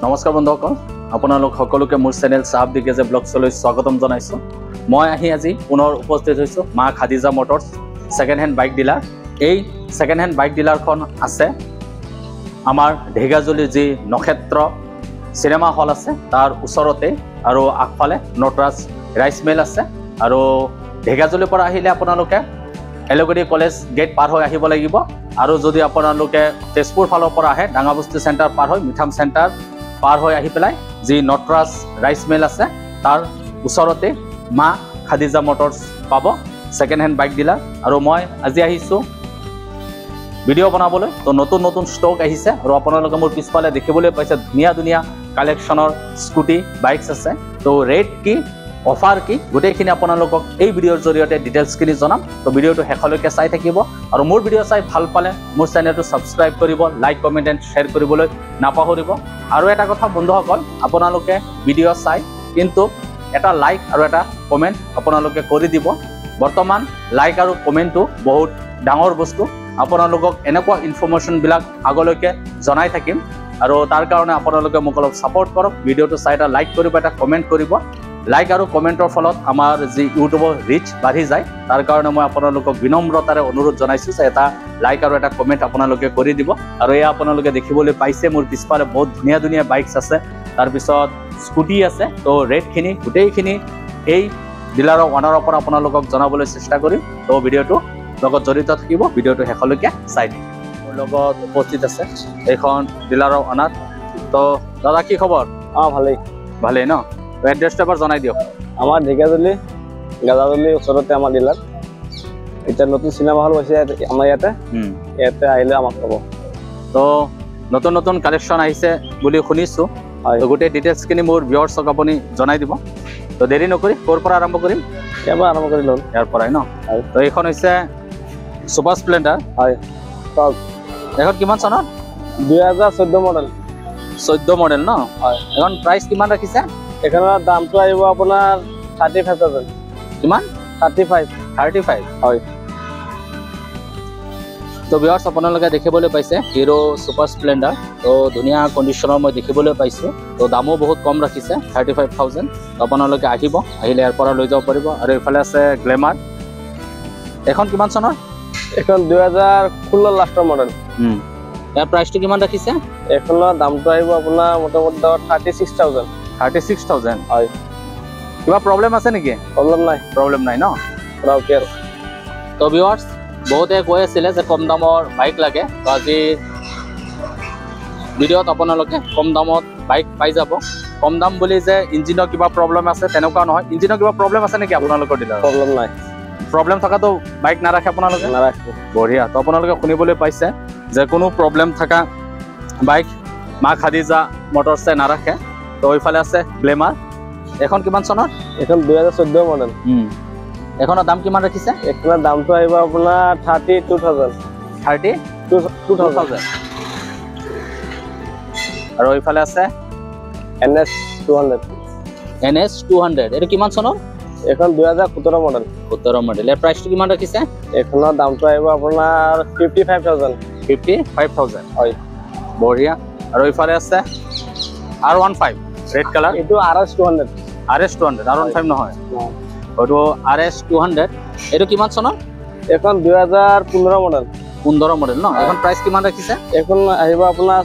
নমস্কাৰ বন্ধুসকল, আপোনালোক সকলোকে মোৰ চেনেল চাহাব ডিকেজে ব্লগছলৈ স্বাগতম জনাইছোঁ। মই আজি পুনৰ উপস্থিত হৈছোঁ মা Khadija Motors second hand bike dealer. এই ছেকেণ্ড হেণ্ড বাইক ডিলাৰখন আছে আমাৰ ঢেগাজুলিৰ যি নক্ষত্ৰ চিনেমা হল আছে তাৰ ওচৰতে, আৰু আগফালে নটৰাজ ৰাইচ মিল আছে। আৰু ঢেগাজুলিৰ পৰা আহিলে আপোনালোকে এলগুৰি কলেজ গেট পাৰ হৈ আহিব লাগিব। আৰু যদি আপোনালোকে তেজপুৰ ফালৰ পৰা আহে ডাঙাবস্তি চেণ্টাৰ পাৰ হৈ মিঠাম চেণ্টাৰ পাৰ হৈ আহি পেলাই যি নটৰাজ ৰাইচ মিল আছে তাৰ ওচৰতে মা খাদিজা মটৰ্ছ পাব, ছেকেণ্ড হেণ্ড বাইক ডিলাৰ। আৰু মই আজি আহিছোঁ ভিডিঅ' বনাবলৈ। তো নতুন নতুন ষ্টক আহিছে আৰু আপোনালোকে মোৰ পিছফালে দেখিবলৈ পাইছে ধুনীয়া ধুনীয়া কালেকশ্যনৰ স্কুটি বাইকছ আছে। তো ৰেট কি, অফাৰ কি, গোটেইখিনি আপোনালোকক এই ভিডিঅ'ৰ জৰিয়তে ডিটেইলছখিনি জনাম। তো ভিডিঅ'টো শেষলৈকে চাই থাকিব আৰু মোৰ ভিডিঅ' চাই ভাল পালে মোৰ চেনেলটো ছাবস্ক্ৰাইব কৰিব, লাইক কমেণ্ট এণ্ড শ্বেয়াৰ কৰিবলৈ নাপাহৰিব। আৰু এটা কথা বন্ধুসকল, আপোনালোকে ভিডিঅ' চাই কিন্তু এটা লাইক আৰু এটা কমেণ্ট আপোনালোকে কৰি দিব। বৰ্তমান লাইক আৰু কমেণ্টটো বহুত ডাঙৰ বস্তু। আপোনালোকক এনেকুৱা ইনফৰ্মেশ্যনবিলাক আগলৈকে জনাই থাকিম আৰু তাৰ কাৰণে আপোনালোকে মোক অলপ ছাপোৰ্ট কৰক। ভিডিঅ'টো চাই এটা লাইক কৰিব, এটা কমেণ্ট কৰিব। লাইক আৰু কমেণ্টৰ ফলত আমাৰ যি ইউটিউবৰ ৰিচ বাঢ়ি যায়, তাৰ কাৰণে মই আপোনালোকক বিনম্ৰতাৰে অনুৰোধ জনাইছোঁ যে এটা লাইক আৰু এটা কমেণ্ট আপোনালোকে কৰি দিব। আৰু এয়া আপোনালোকে দেখিবলৈ পাইছে মোৰ পিছফালে বহুত ধুনীয়া ধুনীয়া বাইকছ আছে, তাৰপিছত স্কুটি আছে। তো ৰেটখিনি গোটেইখিনি এই ডিলাৰৰ অনাৰৰ পৰা আপোনালোকক জনাবলৈ চেষ্টা কৰিম। তো ভিডিঅ'টো লগত জড়িত থাকিব, ভিডিঅ'টো শেষলৈকে চাই থাকিব। মোৰ লগত উপস্থিত আছে এইখন ডিলাৰৰ অনাৰ। তো দাদা কি খবৰ? ভালেই ভালেই ন? এড্ৰেছটো এবাৰ জনাই দিয়ক। আমাৰ ঢেকিয়াজুলি ওচৰতে আমাৰ ডিলাৰ। এতিয়া নতুন চিনেমা হল হৈছে আমাৰ ইয়াতে আহিলে আমাক ক'ব। তো নতুন নতুন কালেকশ্যন আহিছে বুলি শুনিছোঁ, গোটেই ডিটেইলছখিনি মোৰ ভিউৱাৰ্ছক আপুনি জনাই দিব। তো দেৰি নকৰি ক'ৰ পৰা আৰম্ভ কৰিম? ইয়াৰ পৰা আৰম্ভ কৰি ল'ম। ইয়াৰ পৰাই ন? তো এইখন হৈছে ছুপাৰ স্প্লেণ্ডাৰ। হয়, এইখন কিমান চনৰ? 2014 মডেল। 14 মডেল ন? হয়। এইখন প্ৰাইচ কিমান ৰাখিছে? এইখনৰ দামটো আহিব আপোনাৰ 35,000। কিমান? 35। হয়। তো ভিউৱাৰ্ছ আপোনালোকে দেখিবলৈ পাইছে হিৰো ছুপাৰ স্প্লেণ্ডাৰ। তো ধুনীয়া কণ্ডিশ্যনৰ মই দেখিবলৈ পাইছোঁ। তো দামো বহুত কম ৰাখিছে, 35,000। আপোনালোকে আহিব, আহিলে ইয়াৰ পৰা লৈ যাব পাৰিব। আৰু এইফালে আছে গ্লেমাৰ। এখন কিমান চনৰ? এইখন 2016 লাষ্টৰ মডেল। ইয়াৰ প্ৰাইচটো কিমান ৰাখিছে? এইখনৰ দামটো আহিব আপোনাৰ মোটামুটি 36,000। 36,000। হয়। কিবা প্ৰব্লেম আছে নেকি? প্ৰব্লেম নাই। প্ৰব্লেম নাই ন? পুৰা অ'কে আৰু। তো ভিউৱাৰ্ছ বহুতে কৈ আছিলে যে কম দামৰ বাইক লাগে। তো আজি ভিডিঅ'ত আপোনালোকে কম দামত বাইক পাই যাব। কম দাম বুলি যে ইঞ্জিনৰ কিবা প্ৰব্লেম আছে তেনেকুৱা নহয়। ইঞ্জিনৰ কিবা প্ৰব্লেম আছে নেকি আপোনালোকৰ ডিলাৰত? প্ৰব্লেম নাই। প্ৰব্লেম থকাটো বাইক নাৰাখে আপোনালোকে? নাৰাখে। বঢ়িয়া। তো আপোনালোকে শুনিবলৈ পাইছে যে কোনো প্ৰব্লেম থকা বাইক মা খাদিজা মটৰ্ছে নাৰাখে। তো এইফালে আছে গ্লেমাৰ। এখন কিমান চনৰ? এইখন 2014 মডেল। এখনৰ দাম কিমান ৰাখিছে? এইখনৰ দামটো আহিব আপোনাৰ 32,000। 32,000। আৰু এইফালে আছে NS 200। NS 200। এইটো কিমান চনৰ? এইখন 2017 মডেল। 17 মডেল। ইয়াৰ প্ৰাইচটো কিমান ৰাখিছে? এইখনৰ দামটো আহিব আপোনাৰ 55,000। 55,000। হয়। বঢ়িয়া। আৰু এইফালে আছে R15 ৰেড কালাৰ। এইটো RS 200। RS 200, R15 নহয়। এইটো RS 200। এইটো কিমান চনৰ? এইখন 2015 মডেল। 15 মডেল ন? এখন প্ৰাইচ কিমান ৰাখিছে? এইখন আহিব আপোনাৰ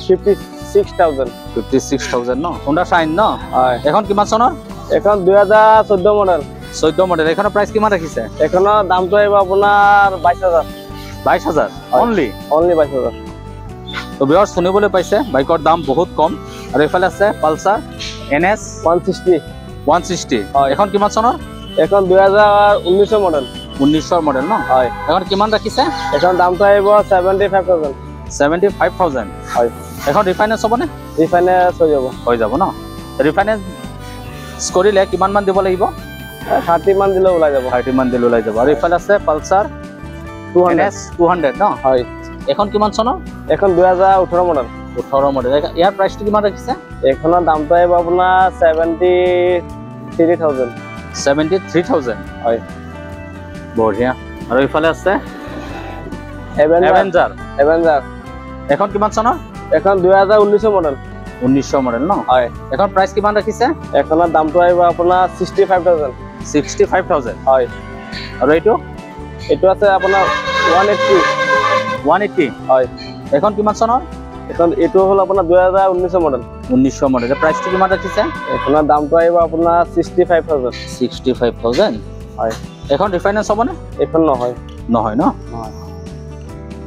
56,000। 56,000 ন? হোণ্ডা চাইন ন? হয়। এখন কিমান চনৰ? এইখন 2014 মডেল। 14 মডেল। এইখনৰ প্ৰাইচ কিমান ৰাখিছে? এইখনৰ দামটো আহিব আপোনাৰ 22,000। 22,000 অনলি? 22,000। তো ভিউৱাৰ্ছ শুনিবলৈ পাইছে বাইকৰ দাম বহুত কম। আৰু এইফালে আছে পালচাৰ NS 160। এখন কিমান চনৰ? এখন 2019 মডেল। 19ৰ মডেল ন? হয়। এখন কিমান ৰাখিছে? এখন দামটো আহিব 75,000। 75,000। হয়। এখন ৰিফাইনেন্স হ'বনে? ৰিফাইনেন্স হৈ যাব। হৈ যাব ন? ৰিফাইনেন্স কৰিলে কিমান মান দিব লাগিব? 30 মান দিলে ওলাই যাব। 30 মান দিলে ওলাই যাব। আৰু এইফালে আছে পালচাৰ NS 200 ন? হয়। এখন কিমান চনৰ? এখন 2018 মডেল। 18 মডেল। ইয়াৰ প্ৰাইচটো কিমান ৰাখিছে? এইখনৰ দামটো আহিব আপোনাৰ 73,000। 73,000। হয়। বঢ়িয়া। আৰু এইফালে আছে এভেঞ্জাৰ। এখন কিমান চনৰ? এখন 2019 মডেল। 1900 মডেল ন হয় এখন প্ৰাইচ কিমান ৰাখিছে এখনৰ দামটো আহিব আপোনাৰ 65000 65000 হয় আৰু এইটো এইটো আছে আপোনাৰ 180 হয় এখন কিমান চনৰ এখন এইটো হ'ল আপোনাৰ 2019 মডেল 1900 মডেল প্ৰাইচটো কিমান ৰাখিছে এখনৰ দামটো আহিব আপোনাৰ 65000 65000 হয় এখন ৰিফাইনেন্স হ'বনে এইখন নহয় নহয় ন হয়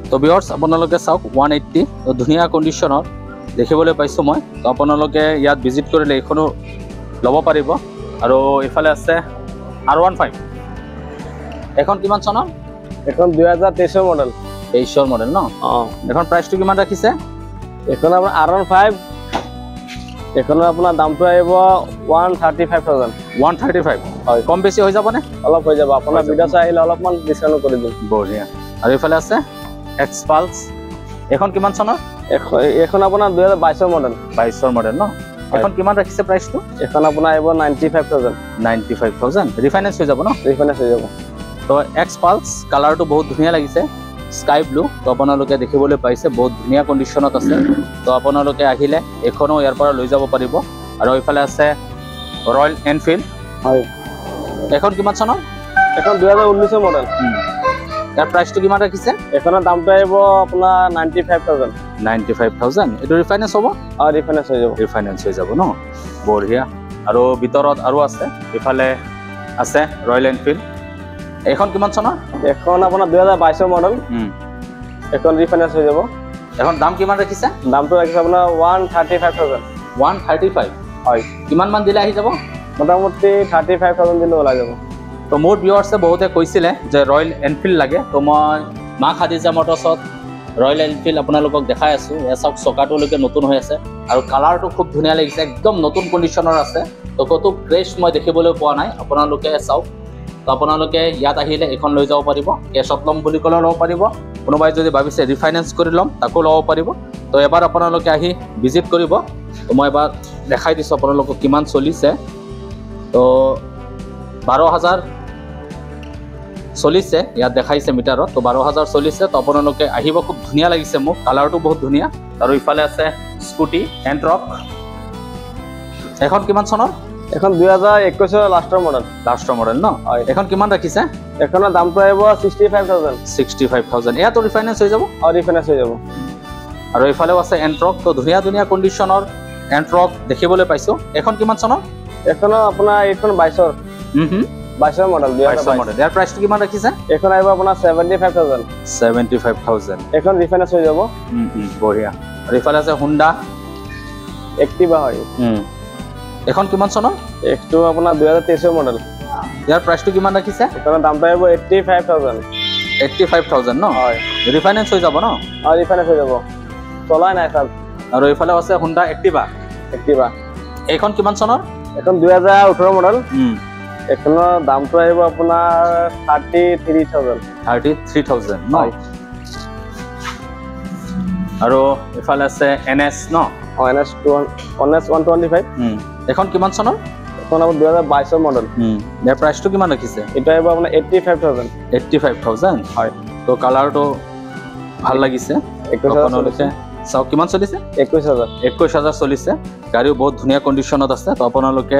তো ভিউয়াৰ্স আপোনালোকে চাওক 180 তো ধুনীয়া কণ্ডিশ্যনৰ দেখিবলৈ পাইছোঁ মই তো আপোনালোকে ইয়াত ভিজিট কৰিলে এইখনো ল'ব পাৰিব আৰু ইফালে আছে R15 এখন কিমান চনৰ এখন 2023 মডেল 23ৰ মডেল ন এখন প্ৰাইচটো কিমান ৰাখিছে এখন আপোনাৰ R15 এখনৰ আপোনাৰ দামটো আহিব 135000 135 হয় কম বেছি হৈ যাবনে অলপ হৈ যাব আপোনাৰ ভিডিঅ' চাই আহিলে অলপমান ডিসকাউন্ট কৰি দিম বঢ়িয়া আৰু ইফালে আছে এক্সপালছ এখন কিমান চনৰ এখন আপোনাৰ 2022 মডেল 22ৰ মডেল ন এখন কিমান ৰাখিছে প্ৰাইচটো এখন আপোনাৰ আহিব 95000 95000 ৰিফাইনেন্স হৈ যাব ন ৰিফাইনেন্স হৈ যাব তো এক্সপালছ কালাৰটো বহুত ধুনীয়া লাগিছে স্কাই ব্লু তো আপোনালোকে দেখিবলৈ পাইছে বহুত ধুনীয়া কণ্ডিশ্যনত আছে তো আপোনালোকে আহিলে এখনো ইয়াৰ পৰা লৈ যাব পাৰিব আৰু ইফালে আছে ৰয়েল এনফিল্ড হয় এখন কিমান চনৰ এখন 2019 মডেল ইয়াৰ প্ৰাইচটো কিমান ৰাখিছে এখনৰ দামটো আহিব আপোনাৰ 95000 95000 এইটো ৰিফাইনেন্স হ'ব ৰিফাইনেন্স হৈ যাব ৰিফাইনেন্স হৈ যাব ন বঢ়িয়া আৰু ভিতৰত আৰু আছে ইফালে আছে ৰয়েল এনফিল্ড এখন কিমান চনৰ এখন আপোনাৰ 2022 মডেল এখন ৰিফাইনেন্স হৈ যাব এখন দাম কিমান ৰাখিছে দামটো ৰাখিছে আপোনাৰ 135000 135 হয় কিমান মান দিলে আহি যাব মোটামুটি 35000 দিলে ওলাই যাব তো মোৰ ভিউয়াৰ্সে বহুতে কৈছিলে যে ৰয়েল এনফিল্ড লাগে তো মই মা খাদিজা মটৰ্ছত ৰয়েল এনফিল্ড আপোনালোকক দেখাই আছোঁ এয়া চাওক চকাটোলৈকে নতুন হৈ আছে আৰু কালাৰটো খুব ধুনীয়া লাগিছে একদম নতুন কণ্ডিশ্যনৰ আছে তো ক'তো ক্ৰেছ মই দেখিবলৈ পোৱা নাই আপোনালোকে চাওক তো আপোনালোকে ইয়াত আহিলে এখন লৈ যাব পাৰিব কেছত ল'ম বুলি ক'লেও ল'ব পাৰিব কোনোবাই যদি ভাবিছে ৰিফাইনেন্স কৰি ল'ম তাকো ল'ব পাৰিব তো এবাৰ আপোনালোকে আহি ভিজিট কৰিব তো মই এবাৰ দেখাই দিছোঁ আপোনালোকক কিমান চলিছে তো 12000 চলিছে ইয়াত দেখাইছে মিটাৰত তো 12000 চলিছে তো আপোনালোকে আহিব খুব ধুনীয়া লাগিছে মোক কালাৰটো বহুত ধুনীয়া আৰু ইফালে আছে স্কুটি এণ্ট্ৰক এখন কিমান চনৰ এখন 2021 লাষ্টৰ মডেল ন এখন কিমান ৰাখিছে এখনৰ দামটো আহিব 65000 এয়াতো ৰিফাইনেন্স হৈ যাব ৰিফাইনেন্স হৈ যাব আৰু ইফালেও আছে এণ্ট্ৰক তো ধুনীয়া ধুনীয়া কণ্ডিশ্যনৰ এণ্ট্ৰক দেখিবলৈ পাইছোঁ এখন কিমান চনৰ এখনো আপোনাৰ এইখন 22ৰ 22 মডেল 22 মডেল ইয়াৰ প্ৰাইচটো কিমান ৰাখিছে এখন আহিব আপোনাৰ 75000 এখন ৰিফাইনেন্স হৈ যাব বঢ়িয়া আৰু ইফালে আছে হুণ্ডা এক্টিভা হয় এখন কিমান চনৰ এইটো আপোনাৰ 2023 মডেল ইয়াৰ প্ৰাইচটো কিমান ৰাখিছে এখনৰ দামটো আহিব 85000 ন হয় ৰিফাইনেন্স হৈ যাব ন ৰিফাইনেন্স হৈ যাব চলাই নাই স্যাৰ আৰু ইফালে আছে হুণ্ডা এক্টিভা এইখন কিমান চনৰ এখন 2018 মডেল এখনৰ দামটো আহিব আপোনাৰ 33000 ন আৰু ইফালে আছে NS ন NS 125 এখন কিমান চনৰ এখন আপোনাৰ 2022 মডেল ইয়াৰ প্ৰাইচটো কিমান ৰাখিছে এটা আহিব আপোনাৰ 85000 হয় তো কালাৰটো ভাল লাগিছে আপোনালোকে চাওক কিমান চলিছে 21000 চলিছে গাড়ীও বহুত ধুনীয়া কণ্ডিশ্যনত আছে তো আপোনালোকে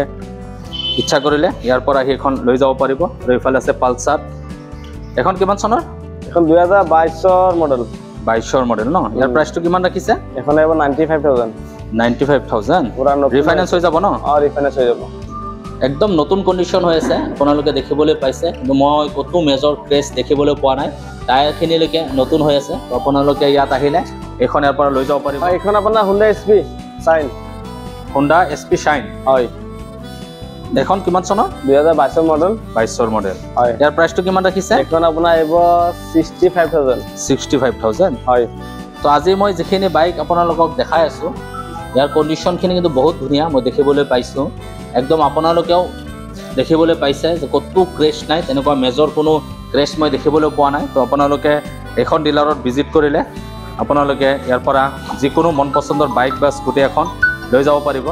ইচ্ছা কৰিলে ইয়াৰ পৰা আহি এখন লৈ যাব পাৰিব আৰু ইফালে আছে পালচাৰ এখন কিমান চনৰ এখন 2022 মডেল 22ৰ মডেল ন ইয়াৰ প্ৰাইচটো কিমান ৰাখিছে এখন আহিব 95000 ৰিফাইনেন্স হৈ যাব ন ৰিফাইনেন্স হৈ যাব একদম নতুন কণ্ডিশ্যন হৈ আছে আপোনালোকে দেখিবলৈ পাইছে কিন্তু মই ক'তো মেজৰ ক্ৰেছ দেখিবলৈ পোৱা নাই টায়াৰখিনিলৈকে নতুন হৈ আছে তো আপোনালোকে ইয়াত আহিলে এইখন ইয়াৰ পৰা লৈ যাব পাৰিব এইখন আপোনাৰ Honda SP Shine হয় এখন কিমান চনৰ 2022 মডেল 22ৰ মডেল হয় ইয়াৰ প্ৰাইচটো কিমান ৰাখিছে এখন আপোনাৰ আহিব 65000 হয় তো আজি মই যিখিনি বাইক আপোনালোকক দেখাই আছোঁ ইয়াৰ কণ্ডিশ্যনখিনি কিন্তু বহুত ধুনীয়া মই দেখিবলৈ পাইছোঁ একদম আপোনালোকেও দেখিবলৈ পাইছে যে ক'তো ক্ৰেছ নাই তেনেকুৱা মেজৰ কোনো ক্ৰেছ মই দেখিবলৈ পোৱা নাই তো আপোনালোকে এখন ডিলাৰত ভিজিট কৰিলে আপোনালোকে ইয়াৰ পৰা যিকোনো মন পচন্দৰ বাইক বা স্কুটি এখন লৈ যাব পাৰিব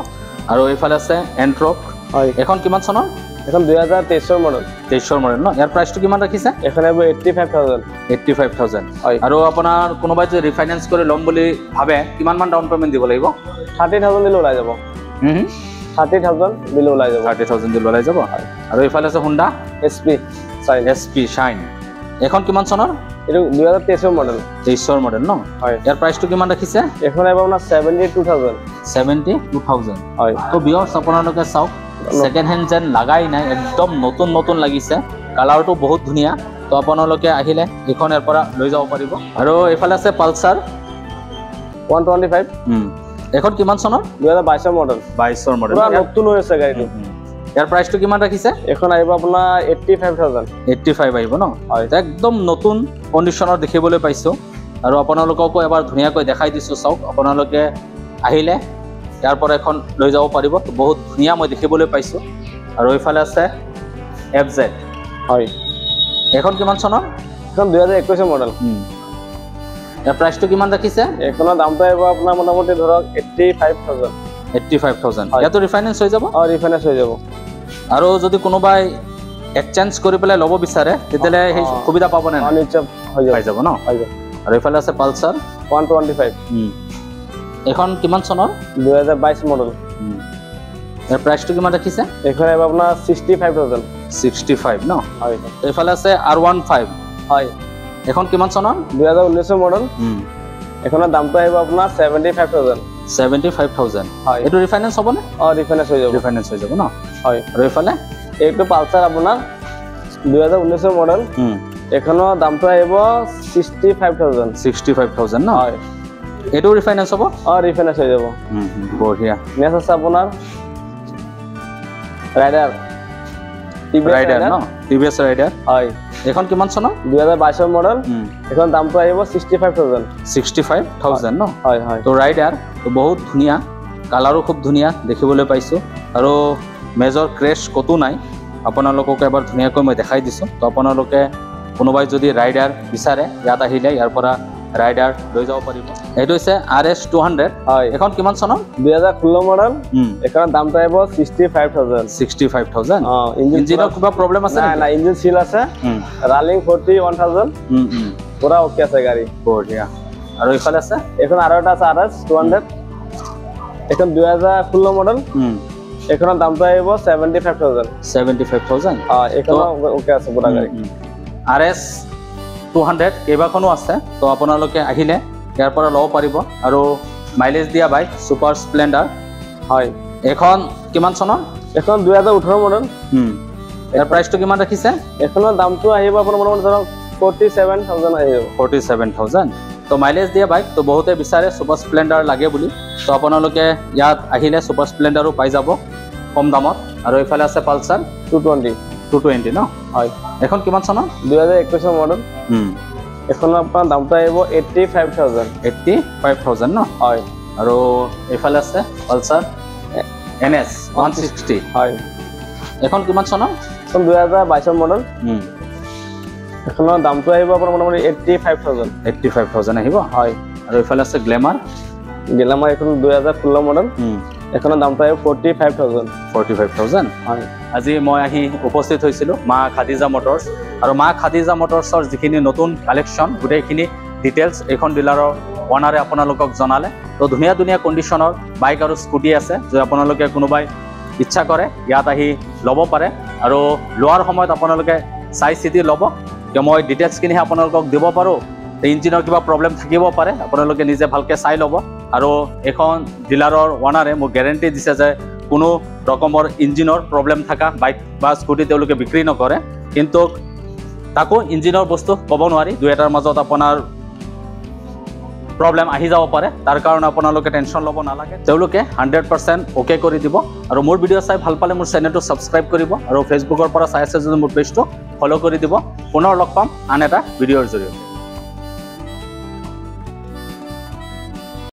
আৰু এইফালে আছে এণ্ট্ৰক হয় এখন কিমান চনৰ এখন 2023 মডেল 23 মডেল ন ইয়াৰ প্ৰাইচটো কিমান ৰাখিছে এখন আহিব 85,000 85,000 হয় আৰু আপোনাৰ কোনোবাই যদি ৰিফাইনেন্স কৰি ল'ম বুলি ভাবে কিমান মান ডাউন পেমেন্ট দিব লাগিব 30,000 দিলে ওলাই যাব 30,000 দিলে ওলাই যাব 30,000 দিলে ওলাই যাব আৰু ইফালে আছে Honda SP Shine SP Shine এখন কিমান চনৰ এটো 2023 মডেল 23 মডেল ন হয় ইয়াৰ প্ৰাইচটো কিমান ৰাখিছে এখন আহিব আপোনাৰ 72,000 72,000 হয় তো ভিউয়াৰ্স আপোনালোকে চাওক সেকেন্ড হ্যান্ড যেন লাগাই নাই একদম নতুন নতুন লাগিছে কালাৰটো বহুত ধুনীয়া তো আপোনালোকে আহিলে এখন ইয়াৰ পৰা লৈ যাব পাৰিব আৰু এইফালে আছে পালসাৰ 125 এখন কিমান চনৰ 2022 মডেল 22 মডেল পুৰা নতুন হৈ আছে গাড়ীটো ইয়াৰ প্ৰাইচটো কিমান ৰাখিছে এখন আহিব আপোনাৰ 85,000 85 আহিব ন হয় একদম নতুন কন্ডিশনৰ দেখিবলৈ পাইছো আৰু আপোনালোককো এবাৰ ধুনীয়াকৈ দেখাই দিছো চাওক আপোনালোকে আহিলে ইয়াৰ পৰা এখন লৈ যাব পাৰিব বহুত ধুনীয়া মই দেখিবলৈ পাইছো আৰু এইফালে আছে FZ হয় এখন কিমান চনৰ এখন 2021 মডেল ইয়াৰ প্ৰাইচটো কিমান ৰাখিছে এখনৰ দামটো আহিব আপোনাৰ মোটামুটি ধৰক 85,000 85,000 ইয়াতো ৰিফাইনেন্স হৈ যাব ৰিফাইনেন্স হৈ যাব আৰু যদি কোনোবাই এক্সচেঞ্জ কৰি পেলাই ল'ব বিচাৰে তেতিয়ালে সেই সুবিধা পাব নে নিশ্চয় হৈ যাব ন হৈ যাব আৰু এইফালে আছে পালসাৰ 125 এখন কিমান চনৰ 2022 মডেল ইয়াৰ প্ৰাইচটো কিমান ৰাখিছে এখন আহিব আপোনাৰ 65,000 65 ন হয় এইফালে আছে R15 হয় এখন কিমান চনৰ 2019 মডেল এখনৰ দামটো আহিব আপোনাৰ 75,000 75,000 হয় এটো ৰিফাইনেন্স হ'ব নে ৰিফাইনেন্স হৈ যাব ৰিফাইনেন্স হৈ যাব ন হয় আৰু এইফালে এইটো পালসাৰ আপোনাৰ 2019 মডেল এখনৰ দামটো আহিব 65,000 ন হয় এটো ৰিফাইনেন্স হ'ব ৰিফাইনেন্স হৈ যাব বঢ়িয়া নেক্সট আছে আপোনাৰ ৰাইডাৰ ন TVS ৰাইডাৰ হয় এখন কিমান চনৰ 2022 মডেল এখন দামটো আহিব 65,000 65,000 ন হয় হয় তো ৰাইডাৰ তো বহুত ধুনীয়া কালাৰো খুব ধুনীয়া দেখিবলৈ পাইছো আৰু মেজৰ ক্ৰেশ কতো নাই আপোনালোকক এবাৰ ধুনীয়াকৈ মই দেখাই দিছো তো আপোনালোকে কোনোবাই যদি ৰাইডাৰ বিচাৰে ইয়াত আহিলে ইয়াৰ পৰা ৰাইডাৰ লৈ যাব পাৰিব এইটো হৈছে RS 200 হয় এখন কিমান চনৰ 2016 মডেল এখনৰ দামটো আহিব 65,000 ইঞ্জিনৰ কিবা প্ৰব্লেম আছে না ইঞ্জিন সিল আছে ৰানিং 41,000 পুৰা ওকে আছে গাড়ী বঢ়িয়া আৰু ইফালে আছে এখন আৰু এটা আছে RS 200 এখন 2016 মডেল এখনৰ দামটো আহিব 75,000 এখন ওকে আছে পুৰা গাড়ী RS 200 কেইবাখনো আছে তো আপোনালোকে আহিলে ইয়াৰ পৰা ল'ব পাৰিব আৰু মাইলেজ দিয়া বাইক সুপাৰ স্প্লেণ্ডাৰ হয় এখন কিমান চনৰ এখন 2018 মডেল ইয়াৰ প্ৰাইচটো কিমান ৰাখিছে এখনৰ দামটো আহিব আপোনাৰ মোটামুটি ধৰক 47,000 আহিব 47,000 তো মাইলেজ দিয়া বাইক তো বহুতে বিচাৰে সুপাৰ স্প্লেণ্ডাৰ লাগে বুলি তো আপোনালোকে ইয়াত আহিলে সুপাৰ স্প্লেণ্ডাৰো পাই যাব কম দামত আৰু এইফালে আছে পালসাৰ 220 ন হয় এখন কিমান চনৰ 2021 মডেল এখনৰ আপোনাৰ দামটো আহিব 85,000 ন হয় আৰু এইফালে আছে পালসাৰ NS 160 হয় এখন কিমান চনৰ এখন 2022 মডেল এখনৰ দামটো আহিব আপোনাৰ মোটামুটি 85,000 আহিব হয় আৰু এইফালে আছে গ্লেমাৰ এখন 2016 মডেল এখনৰ দামটো আহিব 45,000 হয় আজি মই আহি উপস্থিত হৈছিলোঁ মা খাদিজা মটৰ্ছ আৰু মা খাদিজা মটৰ্ছৰ যিখিনি নতুন কালেকশ্যন গোটেইখিনি ডিটেইলছ এইখন ডিলাৰৰ অনাৰে আপোনালোকক জনালে তো ধুনীয়া ধুনীয়া কণ্ডিশ্যনৰ বাইক আৰু স্কুটি আছে যদি আপোনালোকে কোনোবাই ইচ্ছা কৰে ইয়াত আহি ল'ব পাৰে আৰু লোৱাৰ সময়ত আপোনালোকে চাই চিতি ল'ব কিয় মই ডিটেইলছখিনিহে আপোনালোকক দিব পাৰোঁ ইঞ্জিনৰ কিবা প্ৰব্লেম থাকিব পাৰে আপোনালোকে নিজে ভালকৈ চাই ল'ব আৰু এখন ডিলাৰৰ অনাৰে মোক গেৰেণ্টি দিছে যে কোনো ৰকমৰ ইঞ্জিনৰ প্ৰব্লেম থকা বাইক বা স্কুটি তেওঁলোকে বিক্ৰী নকৰে কিন্তু তাকো ইঞ্জিনৰ বস্তু ক'ব নোৱাৰি দুই এটাৰ মাজত আপোনাৰ প্ৰব্লেম আহি যাব পাৰে তাৰ কাৰণে আপোনালোকে টেনশ্যন ল'ব নালাগে তেওঁলোকে 100% অ'কে কৰি দিব আৰু মোৰ ভিডিঅ' চাই ভাল পালে মোৰ চেনেলটো ছাবস্ক্ৰাইব কৰিব আৰু ফেচবুকৰ পৰা চাই আছে যদি মোৰ পেজটো ফ'ল' কৰি দিব পুনৰ লগ পাম আন এটা ভিডিঅ'ৰ জৰিয়তে